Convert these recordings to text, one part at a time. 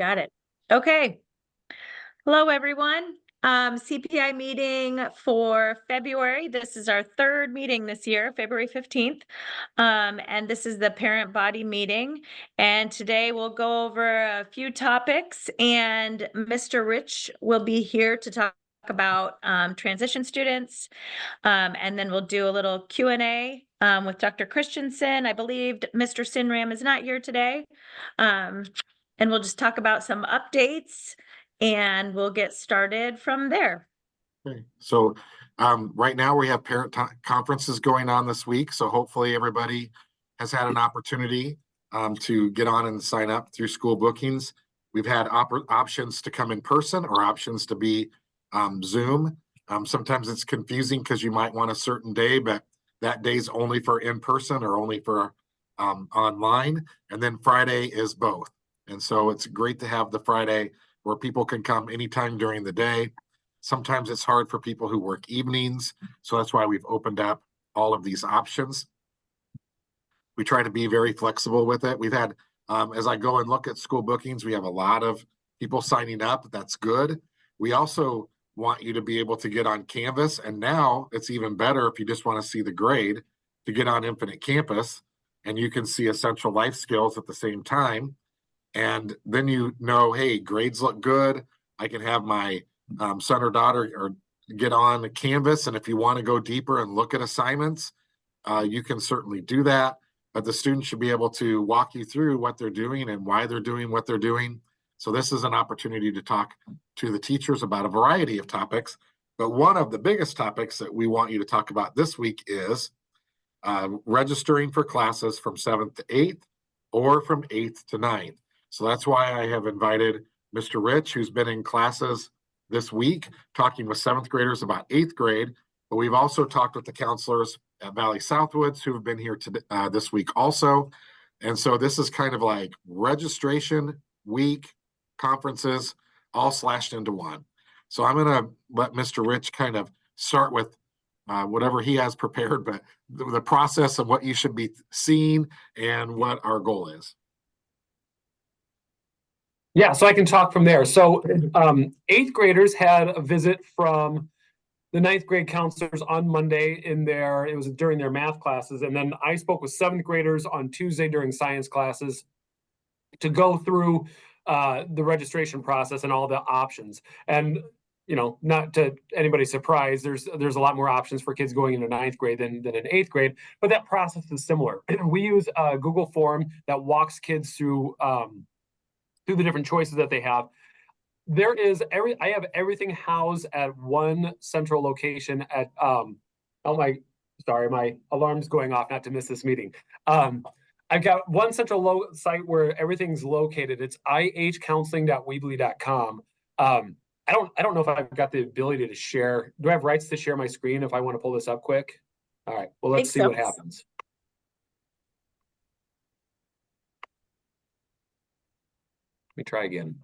Got it. Okay. Hello, everyone. CPI meeting for February. This is our third meeting this year, February 15th. And this is the parent body meeting. And today we'll go over a few topics, and Mr. Rich will be here to talk about transition students. And then we'll do a little Q&A with Dr. Christensen. I believe Mr. Sinram is not here today. And we'll just talk about some updates, and we'll get started from there. Okay. So right now we have parent conferences going on this week. So hopefully everybody has had an opportunity to get on and sign up through school bookings. We've had options to come in person or options to be Zoom. Sometimes it's confusing because you might want a certain day, but that day's only for in-person or only for online. And then Friday is both. And so it's great to have the Friday where people can come anytime during the day. Sometimes it's hard for people who work evenings. So that's why we've opened up all of these options. We try to be very flexible with it. We've had, as I go and look at school bookings, we have a lot of people signing up. That's good. We also want you to be able to get on Canvas. And now it's even better if you just want to see the grade to get on Infinite Campus, and you can see essential life skills at the same time. And then you know, hey, grades look good. I can have my son or daughter or get on Canvas. And if you want to go deeper and look at assignments, you can certainly do that. But the students should be able to walk you through what they're doing and why they're doing what they're doing. So this is an opportunity to talk to the teachers about a variety of topics. But one of the biggest topics that we want you to talk about this week is registering for classes from 7th to 8th or from 8th to 9th. So that's why I have invited Mr. Rich, who's been in classes this week, talking with 7th graders about 8th grade. But we've also talked with the counselors at Valley Southwoods who have been here this week also. And so this is kind of like registration week, conferences, all slashed into one. So I'm going to let Mr. Rich kind of start with whatever he has prepared, but the process of what you should be seeing and what our goal is. Yeah, so I can talk from there. So 8th graders had a visit from the 9th grade counselors on Monday it was during their math classes. And then I spoke with 7th graders on Tuesday during science classes to go through the registration process and all the options. And, you know, not to anybody's surprise, there's a lot more options for kids going into 9th grade than in 8th grade, but that process is similar. We use a Google form that walks kids through the different choices that they have. I have everything housed at one central location at my alarm's going off not to miss this meeting. I've got one central site where everything's located. It's ihcounseling.weebly.com. I don't know if I've got the ability to share. Do I have rights to share my screen if I want to pull this up quick? All right, well, let's see what happens. Let me try again.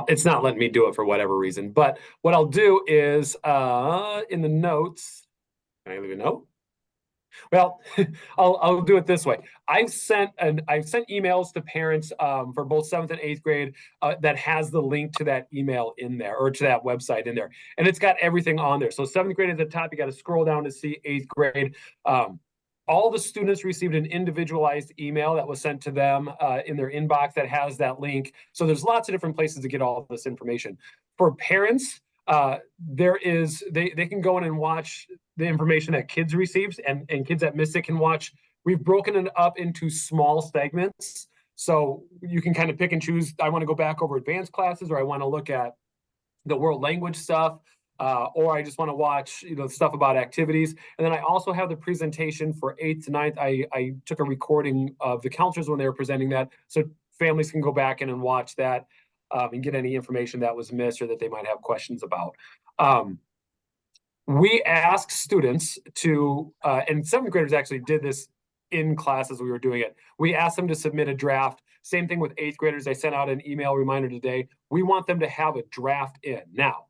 It's not letting me do it for whatever reason, but what I'll do is in the notes, can I leave a note? Well, I'll do it this way. I've sent emails to parents for both 7th and 8th grade that has the link to that email in there, or to that website in there, and it's got everything on there. So 7th grade at the top, you got to scroll down to see 8th grade. All the students received an individualized email that was sent to them in their inbox that has that link. So there's lots of different places to get all of this information. For parents, they can go in and watch the information that kids received, and kids that missed it can watch. We've broken it up into small segments. So you can kind of pick and choose. I want to go back over advanced classes, or I want to look at the world language stuff. Or I just want to watch, stuff about activities. And then I also have the presentation for 8th to 9th. I took a recording of the counselors when they were presenting that, so families can go back in and watch that and get any information that was missed or that they might have questions about. We asked students to, and 7th graders actually did this in class as we were doing it. We asked them to submit a draft. Same thing with 8th graders. I sent out an email reminder today. We want them to have a draft in. Now,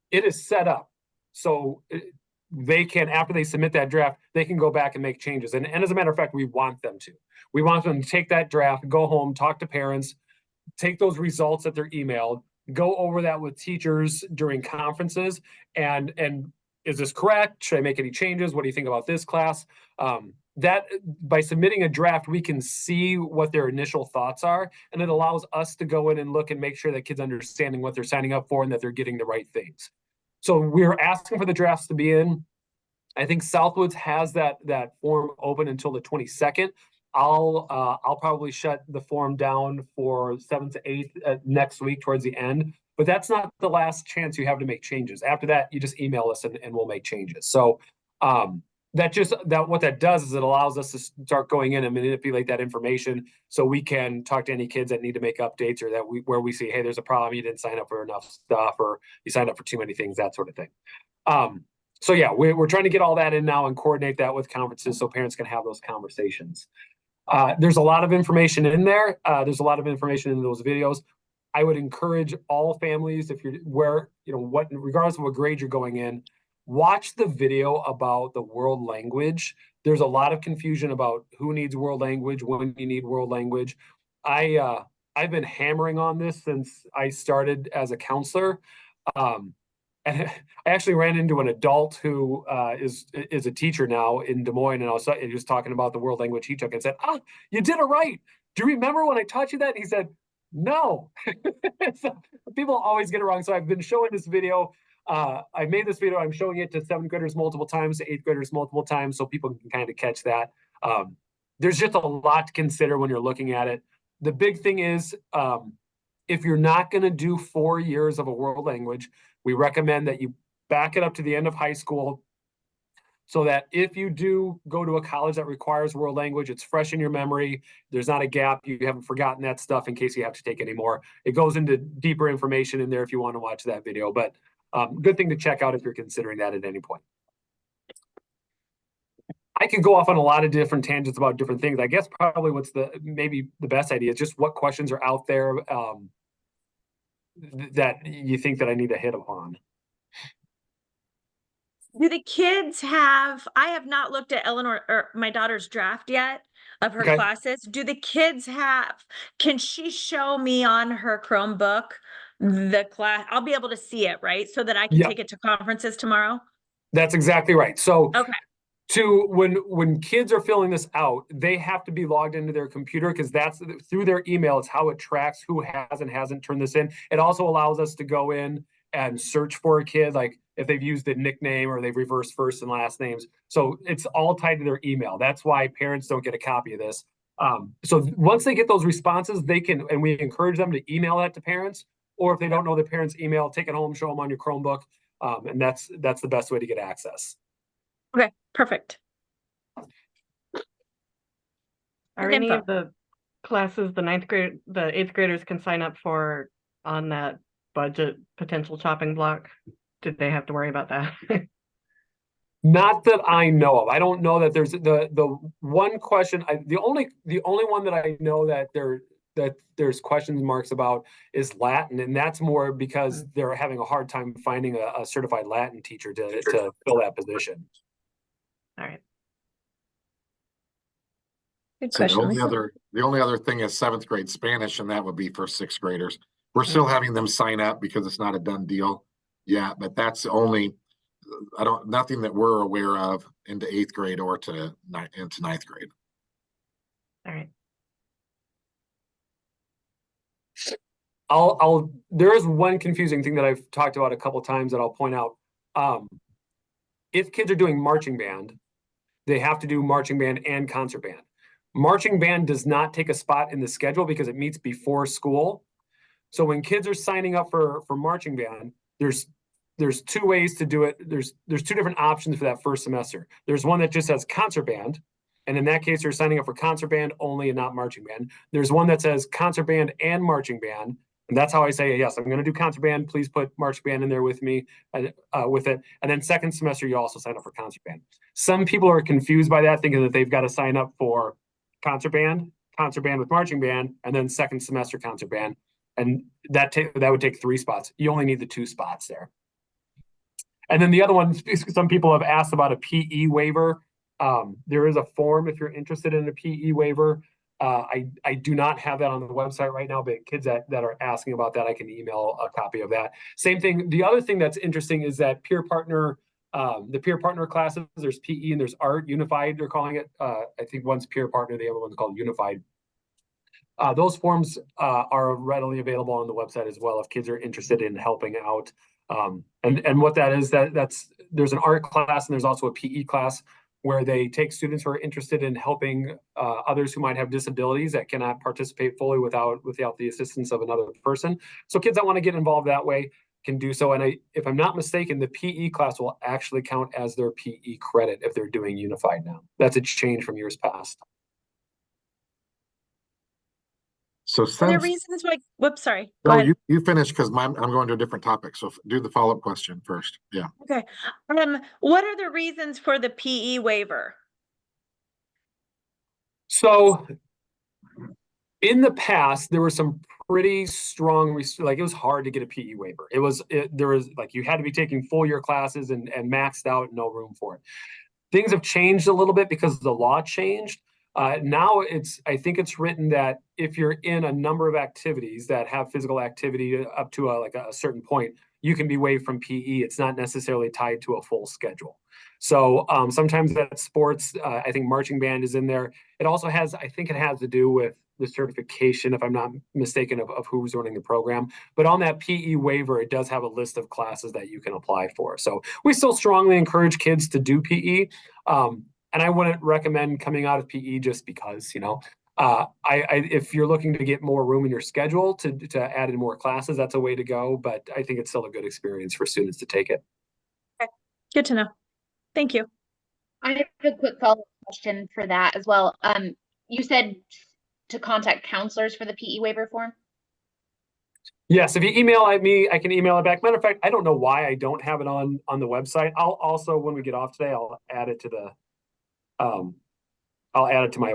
it is set up. So they can, after they submit that draft, they can go back and make changes. And as a matter of fact, we want them to. We want them to take that draft, go home, talk to parents, take those results that they're emailed, go over that with teachers during conferences, and is this correct? Should I make any changes? What do you think about this class? That by submitting a draft, we can see what their initial thoughts are, and it allows us to go in and look and make sure that kids understanding what they're signing up for and that they're getting the right things. So we're asking for the drafts to be in. I think Southwoods has that form open until the 22nd. I'll probably shut the form down for 7th to 8th next week towards the end. But that's not the last chance you have to make changes. After that, you just email us and we'll make changes. So what that does is it allows us to start going in and manipulate that information so we can talk to any kids that need to make updates, or where we see, hey, there's a problem, you didn't sign up for enough stuff, or you signed up for too many things, that sort of thing. So yeah, we're trying to get all that in now and coordinate that with conferences so parents can have those conversations. There's a lot of information in there. There's a lot of information in those videos. I would encourage all families, if you're regardless of what grade you're going in, watch the video about the world language. There's a lot of confusion about who needs world language, when you need world language. I've been hammering on this since I started as a counselor. And I actually ran into an adult who is a teacher now in Des Moines, and he was talking about the world language he took and said, you did it right. Do you remember when I taught you that? And he said, no. So people always get it wrong. So I've been showing this video. I made this video. I'm showing it to 7th graders multiple times, to 8th graders multiple times, so people can kind of catch that. There's just a lot to consider when you're looking at it. The big thing is, if you're not going to do 4 years of a world language, we recommend that you back it up to the end of high school, so that if you do go to a college that requires world language, it's fresh in your memory. There's not a gap. You haven't forgotten that stuff in case you have to take any more. It goes into deeper information in there if you want to watch that video. But good thing to check out if you're considering that at any point. I could go off on a lot of different tangents about different things. I guess probably maybe the best idea is just what questions are out there that you think that I need to hit upon. Do the kids have, I have not looked at Eleanor or my daughter's draft yet of her classes. Do the kids can she show me on her Chromebook the class? I'll be able to see it, right? So that I can take it to conferences tomorrow? That's exactly right. So okay. When kids are filling this out, they have to be logged into their computer, because that's through their email. It's how it tracks who has and hasn't turned this in. It also allows us to go in and search for a kid, like if they've used a nickname or they've reversed first and last names. So it's all tied to their email. That's why parents don't get a copy of this. So once they get those responses, they can, and we encourage them to email that to parents, or if they don't know the parents' email, take it home, show them on your Chromebook. And that's the best way to get access. Okay, perfect. Are any of the classes the 8th graders can sign up for on that budget potential chopping block? Did they have to worry about that? Not that I know of. I don't know that there's the one question. The only one that I know that there's question marks about is Latin, and that's more because they're having a hard time finding a certified Latin teacher to fill that position. All right. Good So question. the only other thing is 7th grade Spanish, and that would be for 6th graders. We're still having them sign up because it's not a done deal yet, but that's only nothing that we're aware of into 8th grade or into 9th grade. All right. There is one confusing thing that I've talked about a couple times that I'll point out. If kids are doing marching band, they have to do marching band and concert band. Marching band does not take a spot in the schedule because it meets before school. So when kids are signing up for marching band, there's 2 ways to do it. There's 2 different options for that first semester. There's one that just says concert band, and in that case, you're signing up for concert band only and not marching band. There's one that says concert band and marching band, and that's how I say, yes, I'm going to do concert band. Please put marching band in there with me, with it. And then second semester, you also sign up for concert band. Some people are confused by that, thinking that they've got to sign up for concert band with marching band, and then second semester concert band. And that would take 3 spots. You only need the 2 spots there. And then the other one, some people have asked about a PE waiver. There is a form if you're interested in a PE waiver. I do not have that on the website right now, but kids that are asking about that, I can email a copy of that. Same thing. The other thing that's interesting is that the peer partner classes, there's PE and there's art, unified, they're calling it. I think one's peer partner, the other one's called unified. Those forms are readily available on the website as well if kids are interested in helping out. And what that is, there's an art class and there's also a PE class where they take students who are interested in helping others who might have disabilities that cannot participate fully without the assistance of another person. So kids that want to get involved that way can do so. And if I'm not mistaken, the PE class will actually count as their PE credit if they're doing unified now. That's a change from years past. So Are there since, reasons why, whoops, sorry, go no, ahead. you finish because I'm going to a different topic. So do the follow-up question first. Yeah. Okay. What are the reasons for the PE waiver? So in the past, there were some pretty strong, like it was hard to get a PE waiver. There was like, you had to be taking full year classes and maxed out, no room for it. Things have changed a little bit because the law changed. Now I think it's written that if you're in a number of activities that have physical activity up to a certain point, you can be waived from PE. It's not necessarily tied to a full schedule. So sometimes that's sports. I think marching band is in there. I think it has to do with the certification, if I'm not mistaken, of who's running the program. But on that PE waiver, it does have a list of classes that you can apply for. So we still strongly encourage kids to do PE. And I wouldn't recommend coming out of PE just because, if you're looking to get more room in your schedule to add in more classes, that's a way to go. But I think it's still a good experience for students to take it. Okay. Good to know. Thank you. I have a quick follow-up question for that as well. You said to contact counselors for the PE waiver form? Yes, if you email at me, I can email it back. Matter of fact, I don't know why I don't have it on the website. I'll also, when we get off today, I'll add it to my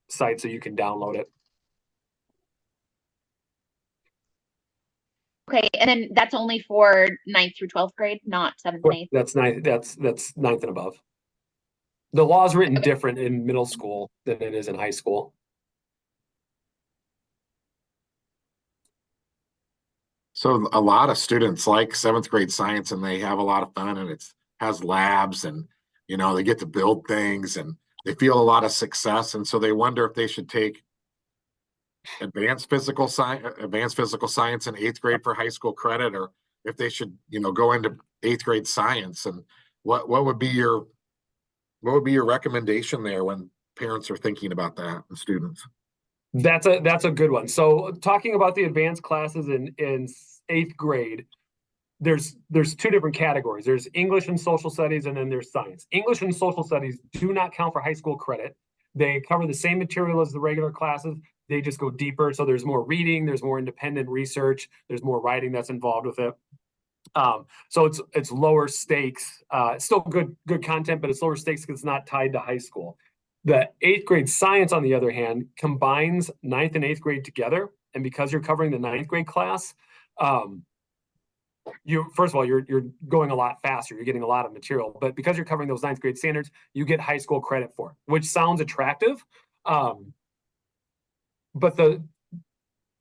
site so you can download it. Okay, and then that's only for 9th through 12th grade, not 7th and 8th? That's ninth. That's 9th and above. The law is written different in middle school than it is in high school. So a lot of students like 7th grade science and they have a lot of fun and has labs and, they get to build things and they feel a lot of success. And so they wonder if they should take advanced physical science in 8th grade for high school credit, or if they should, go into 8th grade science. And what would be your recommendation there when parents are thinking about that and students? That's a good one. So talking about the advanced classes in 8th grade, there's two different categories. There's English and social studies, and then there's science. English and social studies do not count for high school credit. They cover the same material as the regular classes. They just go deeper. So there's more reading, there's more independent research, there's more writing that's involved with it. So it's lower stakes. It's still good content, but it's lower stakes because it's not tied to high school. The 8th grade science, on the other hand, combines 9th and 8th grade together. And because you're covering the 9th grade class, first of all, you're going a lot faster. You're getting a lot of material. But because you're covering those 9th grade standards, you get high school credit for it, which sounds attractive. But the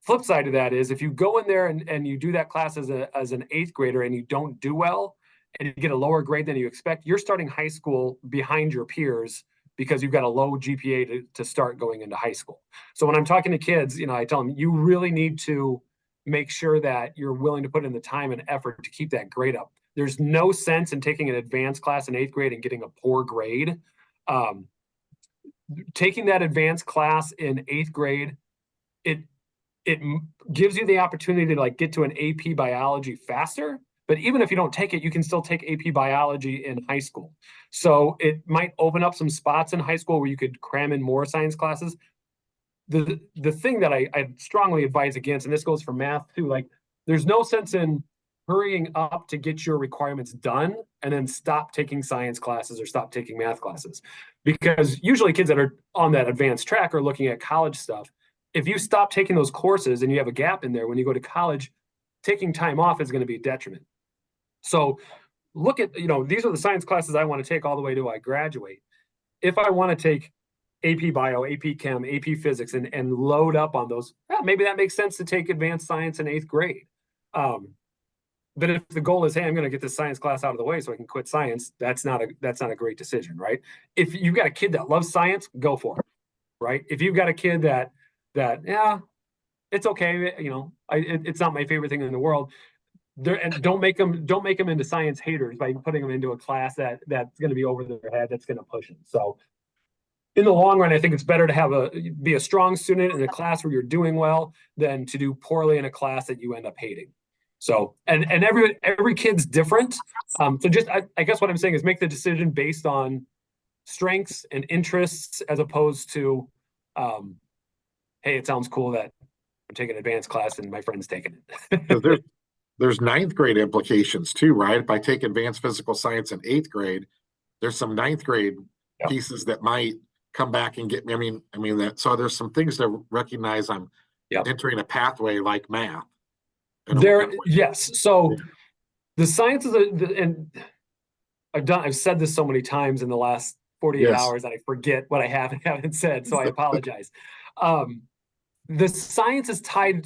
flip side of that is if you go in there and you do that class as an 8th grader and you don't do well and you get a lower grade than you expect, you're starting high school behind your peers because you've got a low GPA to start going into high school. So when I'm talking to kids, I tell them you really need to make sure that you're willing to put in the time and effort to keep that grade up. There's no sense in taking an advanced class in 8th grade and getting a poor grade. Taking that advanced class in 8th grade, it gives you the opportunity to get to an AP biology faster. But even if you don't take it, you can still take AP biology in high school. So it might open up some spots in high school where you could cram in more science classes. The thing that I strongly advise against, and this goes for math too, there's no sense in hurrying up to get your requirements done and then stop taking science classes or stop taking math classes. Because usually kids that are on that advanced track are looking at college stuff. If you stop taking those courses and you have a gap in there when you go to college, taking time off is going to be a detriment. So look at, these are the science classes I want to take all the way to I graduate. If I want to take AP Bio, AP Chem, AP Physics, and load up on those, maybe that makes sense to take advanced science in 8th grade. But if the goal is, hey, I'm going to get this science class out of the way so I can quit science, that's not a great decision, right? If you've got a kid that loves science, go for it, right? If you've got a kid that yeah, it's okay, it's not my favorite thing in the world. And don't make them into science haters by putting them into a class that's going to be over their head, that's going to push them. So in the long run, I think it's better to be a strong student in a class where you're doing well than to do poorly in a class that you end up hating. So, and every kid's different. So just, I guess what I'm saying is make the decision based on strengths and interests as opposed to, hey, it sounds cool that I'm taking an advanced class and my friend's taking it. There's 9th grade implications too, right? If I take advanced physical science in 8th grade, there's some 9th grade pieces that might come back and get me. I mean that. So there's some things to recognize. I'm entering a pathway like math. Yes. So the sciences, and I've said this so many times in the last 48 hours that I forget what I have and haven't said. So I apologize. The science is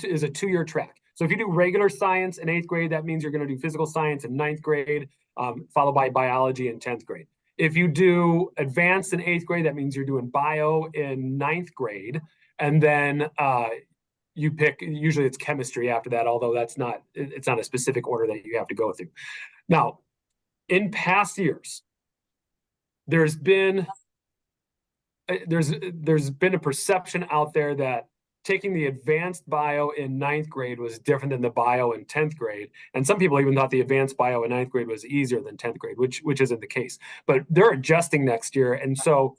is a 2-year track. So if you do regular science in 8th grade, that means you're going to do physical science in 9th grade, followed by biology in 10th grade. If you do advanced in 8th grade, that means you're doing bio in 9th grade. And then you pick, usually it's chemistry after that, although it's not a specific order that you have to go through. Now, in past years, there's been a perception out there that taking the advanced bio in 9th grade was different than the bio in 10th grade. And some people even thought the advanced bio in 9th grade was easier than 10th grade, which isn't the case. But they're adjusting next year. And so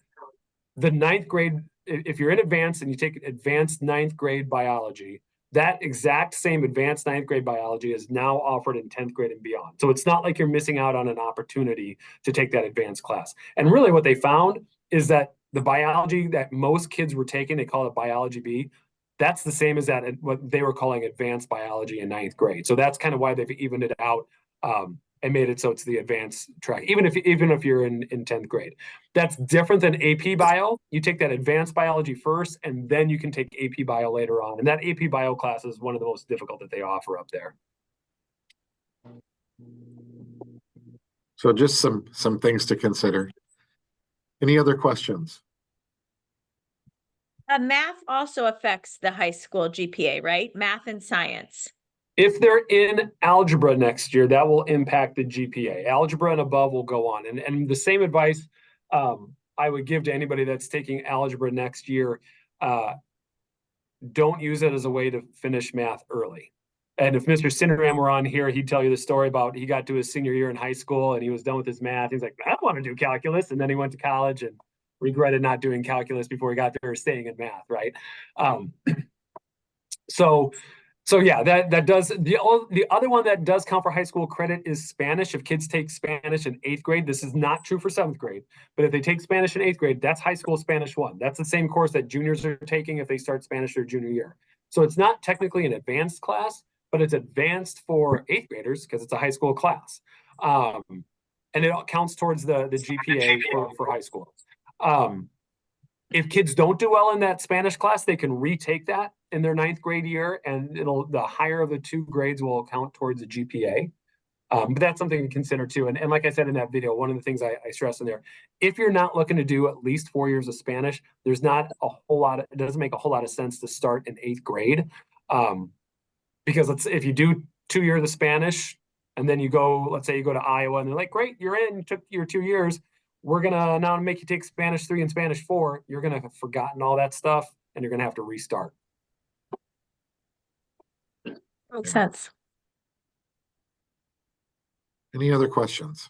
the 9th grade, if you're in advanced and you take advanced 9th grade biology, that exact same advanced 9th grade biology is now offered in 10th grade and beyond. So it's not like you're missing out on an opportunity to take that advanced class. And really what they found is that the biology that most kids were taking, they call it biology B, that's the same as that what they were calling advanced biology in 9th grade. So that's kind of why they've evened it out and made it so it's the advanced track, even if you're in 10th grade. That's different than AP Bio. You take that advanced biology first, and then you can take AP Bio later on. And that AP Bio class is one of the most difficult that they offer up there. So just some things to consider. Any other questions? Math also affects the high school GPA, right? Math and science. If they're in algebra next year, that will impact the GPA. Algebra and above will go on. And the same advice I would give to anybody that's taking algebra next year, don't use it as a way to finish math early. And if Mr. Sinneram were on here, he'd tell you the story about he got to his senior year in high school and he was done with his math. He's like, I don't want to do calculus. And then he went to college and regretted not doing calculus before he got there, staying in math, right? So yeah, that does. The other one that does count for high school credit is Spanish. If kids take Spanish in 8th grade, this is not true for 7th grade, but if they take Spanish in 8th grade, that's high school Spanish 1. That's the same course that juniors are taking if they start Spanish their junior year. So it's not technically an advanced class, but it's advanced for 8th graders because it's a high school class. And it counts towards the GPA for high school. If kids don't do well in that Spanish class, they can retake that in their 9th grade year, and the higher of the 2 grades will count towards the GPA. But that's something to consider too. And like I said in that video, one of the things I stress in there, if you're not looking to do at least 4 years of Spanish, there's not a whole lot it doesn't make a whole lot of sense to start in 8th grade. Because if you do 2 years of Spanish and then let's say you go to Iowa and they're like, great, you're in, you took your 2 years. We're going to now make you take Spanish 3 and Spanish 4. You're going to have forgotten all that stuff and you're going to have to restart. Makes sense. Any other questions?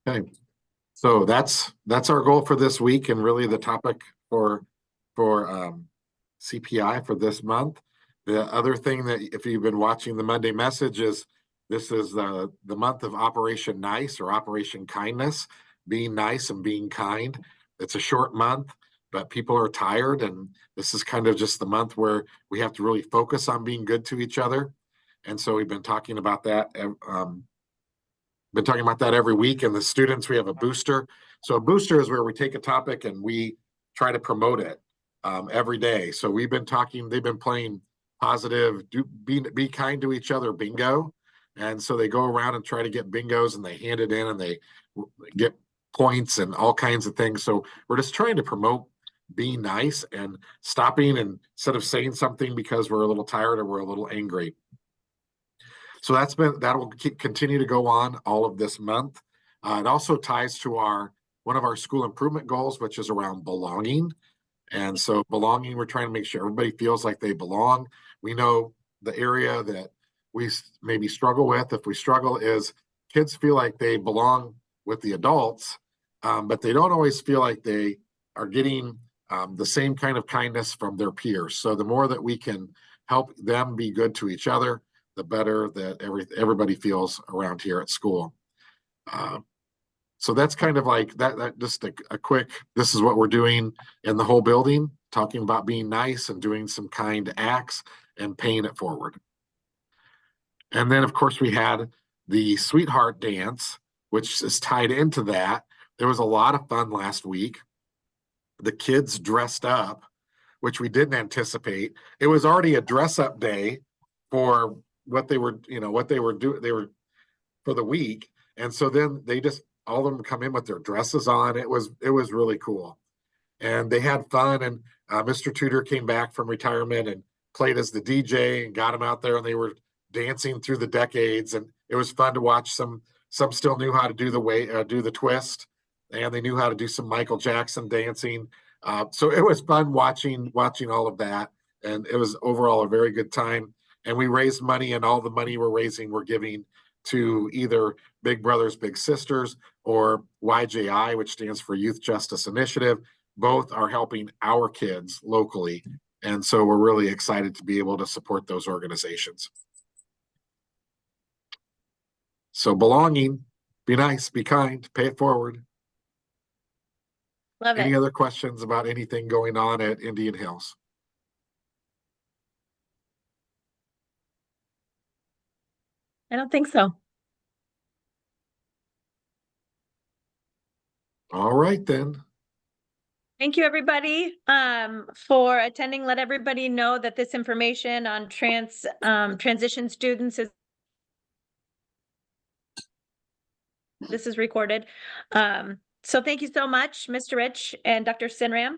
Okay, so that's our goal for this week and really the topic for CPI for this month. The other thing that if you've been watching the Monday message is this is the month of Operation Nice or Operation Kindness, being nice and being kind. It's a short month, but people are tired, and this is kind of just the month where we have to really focus on being good to each other. And so we've been talking about that. Been talking about that every week. And the students, we have a booster. So a booster is where we take a topic and we try to promote it every day. So we've been talking, they've been playing positive, be kind to each other bingo. And so they go around and try to get bingos, and they hand it in, and they get points and all kinds of things. So we're just trying to promote being nice and stopping, and instead of saying something because we're a little tired or we're a little angry. So that will continue to go on all of this month. It also ties to one of our school improvement goals, which is around belonging. And so belonging, we're trying to make sure everybody feels like they belong. We know the area that we maybe struggle with, if we struggle, is kids feel like they belong with the adults, but they don't always feel like they are getting the same kind of kindness from their peers. So the more that we can help them be good to each other, the better that everybody feels around here at school. So that's kind of like that just a quick, this is what we're doing in the whole building, talking about being nice and doing some kind acts and paying it forward. And then, of course, we had the Sweetheart Dance, which is tied into that. There was a lot of fun last week. The kids dressed up, which we didn't anticipate. It was already a dress up day for what they were doing. They were for the week. And so then all of them come in with their dresses on. It was really cool. And they had fun. And Mr. Tudor came back from retirement and played as the DJ and got them out there, and they were dancing through the decades. And it was fun to watch. Some still knew how to do the twist, and they knew how to do some Michael Jackson dancing. So it was fun watching all of that. And it was overall a very good time. And we raised money, and all the money we're raising, we're giving to either Big Brothers Big Sisters or YJI, which stands for Youth Justice Initiative. Both are helping our kids locally. And so we're really excited to be able to support those organizations. So belonging, be nice, be kind, pay it forward. Love Any it. other questions about anything going on at Indian Hills? I don't think so. All right, then. Thank you, everybody, for attending. Let everybody know that this information on transition students this is recorded. So thank you so much, Mr. Rich and Dr. Sinram.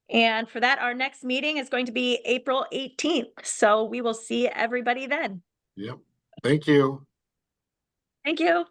And for that, our next meeting is going to be April 18th. So we will see everybody then. Yep. Thank you. Thank you.